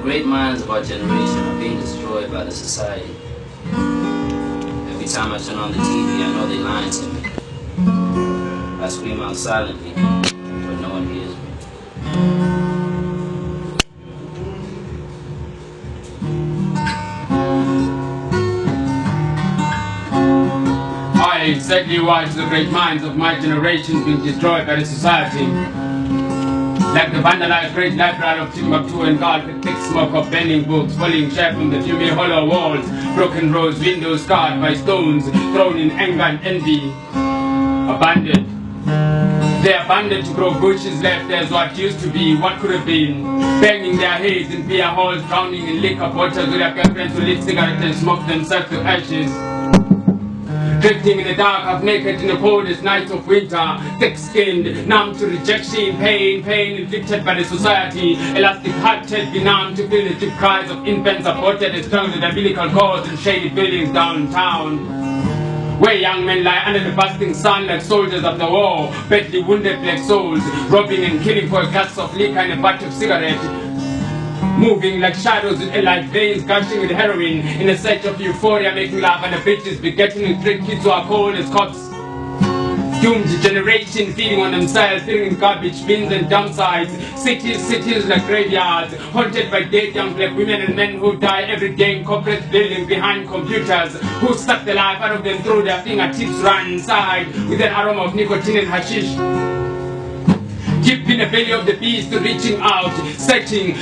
great minds of our generation are being destroyed by the society. Every time I turn on the TV, I know they lying to me. I scream out silently, but no one hears me. I exactly watch the great minds of my generation being destroyed by the society. Like the vandalized great library of Timbuktu engulfed with thick smoke of bending books, falling sharp from the fuming hollow walls, broken roads, windows scarred by stones, thrown in anger and envy. Abandoned. They abandoned to grow bushes left as what used to be, what could have been. Banging their heads in beer halls, drowning in liquor bottles with their girlfriends who lit cigarettes and smoked themselves to ashes. Drifting in the dark, half naked in the coldest nights of winter, thick-skinned, numb to rejection, pain inflicted by the society, elastic-hearted, benumbed to feel the deep cries of infants aborted and strung to the umbilical cords in shady buildings downtown, where young men lie under the busting sun like soldiers of the war, badly wounded black souls, robbing and killing for a glass of liquor and a butt of cigarette, moving like shadows with allied veins, gushing with heroin, in a search of euphoria, making love and the bitches begetting with street kids who are cold as cops. Doomed generation feeding on themselves, filling in garbage bins and dump sites, cities like graveyards, haunted by dead young black women and men who die every day in corporate buildings behind computers, who suck the life out of them through their fingertips, run inside with an aroma of nicotine and hashish. Deep in the belly of the beast, reaching out, searching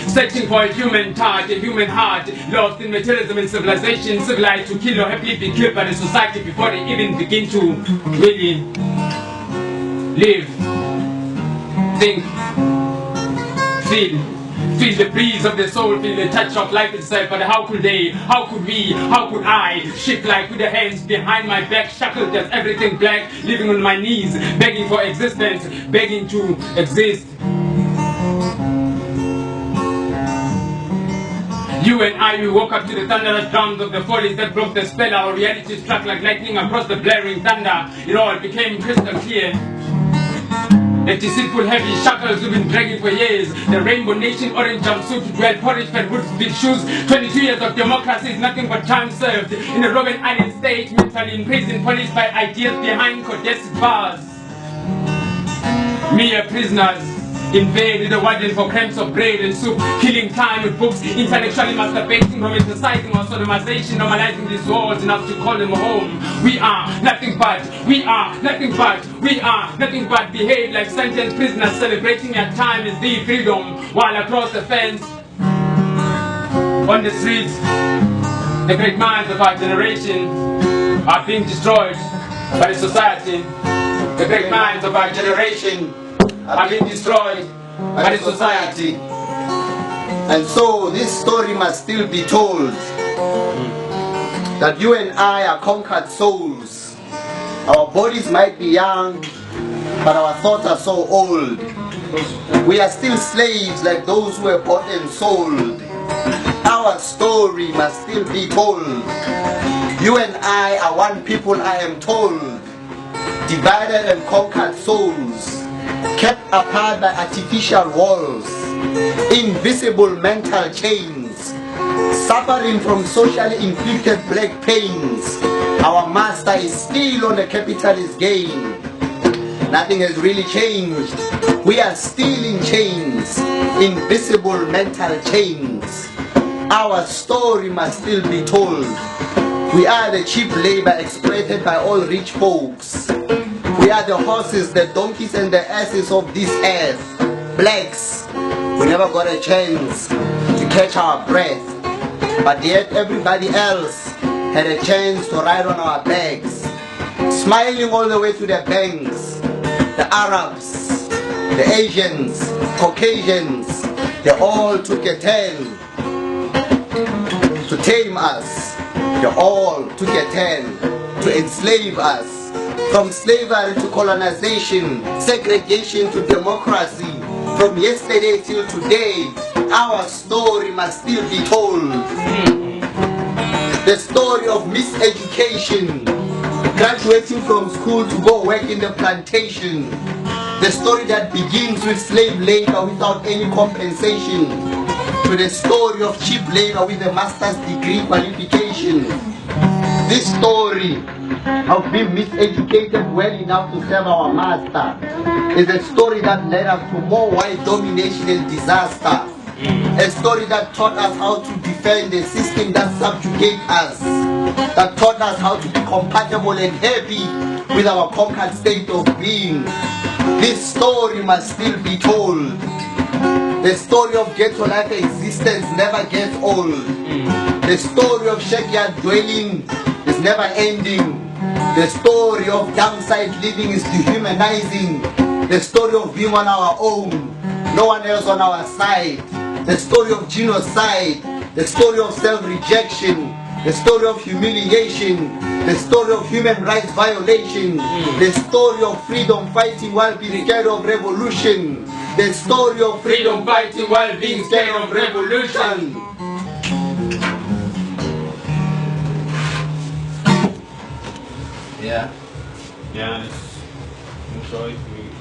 for a human touch, a human heart, lost in materialism and civilization, civilized to kill or happily be killed by the society before they even begin to really live, think, feel the breeze of the soul, feel the touch of life itself. But how could they, how could we, how could I shift like with the hands behind my back, shackled as everything black, living on my knees, begging for existence, begging to exist. You and I, we woke up to the thunderous drums of the follies that broke the spell. Our reality struck like lightning across the blaring thunder. It all became crystal clear. The deceitful heavy shackles we've been dragging for years. The rainbow nation orange jumpsuit with well polished fed boots, big shoes. 22 years of democracy is nothing but time served in a Roman Island state, mentally imprisoned, policed by ideas behind codestic bars. Mere prisoners, invaded the warden for crumbs of bread and soup, killing time with books, intellectually masturbating, romanticizing or sodomization, normalizing these walls enough to call them home. We are nothing but behave like sentenced prisoners, celebrating their time as the freedom, while across the fence, on the streets, the great minds of our generation are being destroyed by the society. The great minds of our generation are being destroyed by the society. And so this story must still be told, that you and I are conquered souls. Our bodies might be young, but our thoughts are so old. We are still slaves like those who were bought and sold. Our story must still be told. You and I are one people, I am told. Divided and conquered souls, kept apart by artificial walls, invisible mental chains, suffering from socially inflicted black pains. Our master is still on the capitalist game. Nothing has really changed. We are still in chains, invisible mental chains. Our story must still be told. We are the cheap labor exploited by all rich folks. We are the horses, the donkeys and the asses of this earth. Blacks, we never got a chance to catch our breath, but yet everybody else had a chance to ride on our backs, smiling all the way to their banks. The Arabs, the Asians, Caucasians, they all took a turn to tame us. They all took a turn to enslave us. From slavery to colonization, segregation to democracy, from yesterday till today, our story must still be told. The story of miseducation, graduating from school to go work in the plantation. The story that begins with slave labor without any compensation. to the story of cheap labor with a master's degree qualification. This story of being miseducated well enough to serve our master is a story that led us to more white domination and disaster. A story that taught us how to defend a system that subjugates us, that taught us how to be compatible and happy with our conquered state of being. This story must still be told. The story of ghetto-like existence never gets old. The story of shackyard dwelling is never ending. The story of downside living is dehumanizing. The story of being on our own, no one else on our side. The story of genocide, the story of self-rejection, the story of humiliation, the story of human rights violation, the story of freedom fighting while being scared of revolution, the story of freedom fighting while being scared of revolution. Yeah, I'm sorry for you.